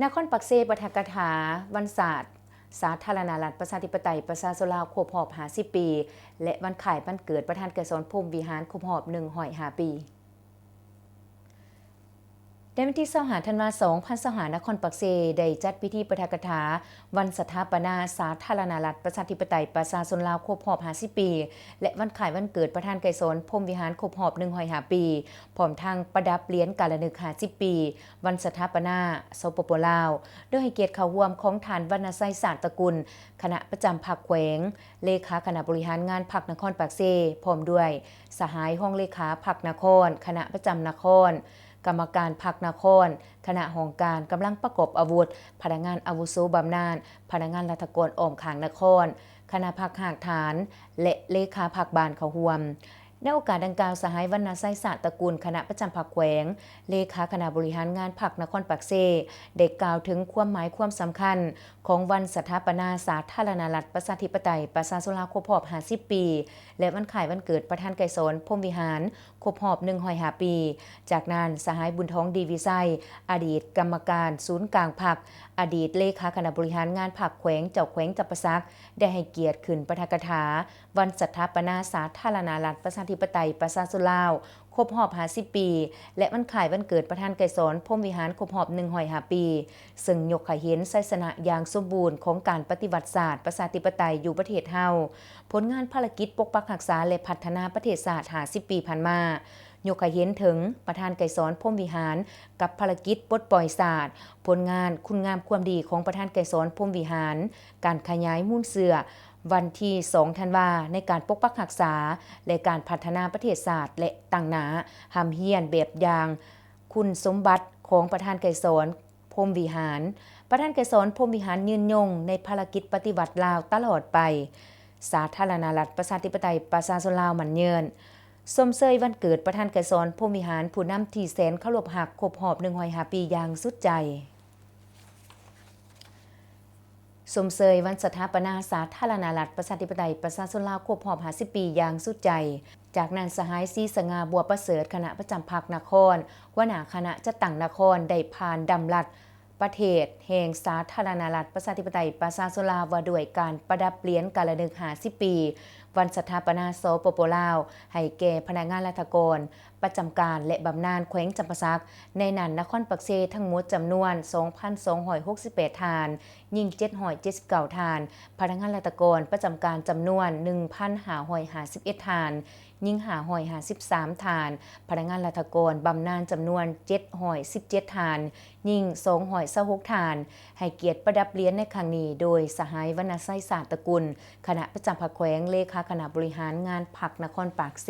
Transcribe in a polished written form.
นครปักเซปฐกถาวันศาสตร์สาธารณรัฐประชาธิปไตยประชาชนลาวครบรอบ50 ปี และวันขายวันเกิดประธานไกรสอนพรหมวิหารครบรอบ105 ปีในวันที่25ธันวาคม2025นครปักเซได้จัดพิธีปฐกถาวันสถาปนาสาธารณรัฐประชาธิปไตยประชาชนลาวครบรอบ50 ปี และวันขายวันเกิดประธานไกรสอนพรหมวิหารครบรอบ105 ปีพร้อมทั้งประดับเหรียญการลึก50 ปี วันสถาปนาสปป.ลาวโดยให้เกียรติเข้าร่วมของฐานวรรณไสยศาสตร์ตระกูลคณะประจำพรรคแขวงเลขาคณะบริหารงานพรรคนครปักเซพร้อมด้วยสหายห้องเลขาพรรคนครคณะประจำนครกรรมการพรรคนครคณะหองการกำลังประกอบอาวุธพนักงานอาวุโสบำนาญพนักงานรัฐกรอ้อมขางนครคณะพรรคหากฐานและเลขาพรรคบ้านเขาห่วมในโอกาสดังกล่าวสหายวรรณไสยศาสตร์ตระกูลคณะประจำพรรคแขวงเลขาคณะบริหารงานพรรคนครปักเซได้กล่าวถึงความหมายความสำคัญของวันสถาปนาสาธารณรัฐประชาธิปไตยประชาชนลาวครบรอบ50 ปีและวันขายวันเกิดประธานไกรสอนพรหมวิหารครบรอบ105 ปีจากนั้นสหายบุญท้องดีวิไสอดีตกรรมการศูนย์กลางพรรคอดีตเลขาคณะบริหารงานพรรคแขวงเจ้าแขวงจับประซักได้ให้เกียรติขึ้นปาฐกถาวันสถาปนาสาธารณรัฐประชาธิปไตยประชาชนลาวครบรอบ50 ปีและวันขายวันเกิดประธานไกรสอนพรหมวิหารครบรอบ105 ปีซึ่งยกให้เห็นไสสนะอย่างสมบูรณ์ของการปฏิวัติศาสตร์ประชาธิปไตยอยู่ประเทศเฮาผลงานภารกิจปกปักรักษาและพัฒนาประเทศชาติ50 ปีผ่านมายกให้เห็นถึงประธานไกรสอนพรหมวิหารกับภารกิจปลดปล่อยศาสตร์ผลงานคุณงามความดีของประธานไกรสอนพรหมวิหารการขยายมูลเสือวันที่2ธันวาในการปกปักรักษาและการพัฒนาประเทศชาติและตั้งหน้าหำเฮียนแบบอย่างคุณสมบัติของประธานไกรสอนพรหมวิหารประธานไกรสอนพรหมวิหารยืนยงในภารกิจปฏิวัติลาวตลอดไปสาธารณรัฐประชาธิปไตยประชาชนลาวมั่นยืนสมเสยวันเกิดประธานไกรสอนพรหมวิหารผู้นำที่แสนเคารพรักครบรอบ105 ปีอย่างสุดใจสมเสยวันสถาปนาสาธารณรัฐประชาธิปไตยประชาชนลาวครบรอบ50 ปีอย่างสุดใจจากนั้นสหายศรีสง่าบัวประเสริฐคณะประจำพรรคนครหัวหน้าคณะจัดตั้งนครได้ผ่านดำรัสประเทศแห่งสาธารณรัฐประชาธิปไตยประชาชนลาวว่าด้วยการประดับเหรียญการละลึก50 ปีวันสถาปนาสปป.ลาวให้แก่พนักงานราชการประจำการและบำนาญแขวงจำปาสักในนั้นนครปักเซทั้งหมดจำนวน 2,268 ฐานยิง779 ฐานพนักงานราชการประจำการจำนวน 1,551 ฐานยิง553 ฐานพนักงานราชการบำนาญจำนวน717 ฐานยิง226 ฐานให้เกียรติประดับเหรียญในครั้งนี้โดยสหายวรรณไสยศาสตร์ตระกูลคณะประจำพรรคแขวงเลขาคณะบริหารงานพรรคนครปากเซ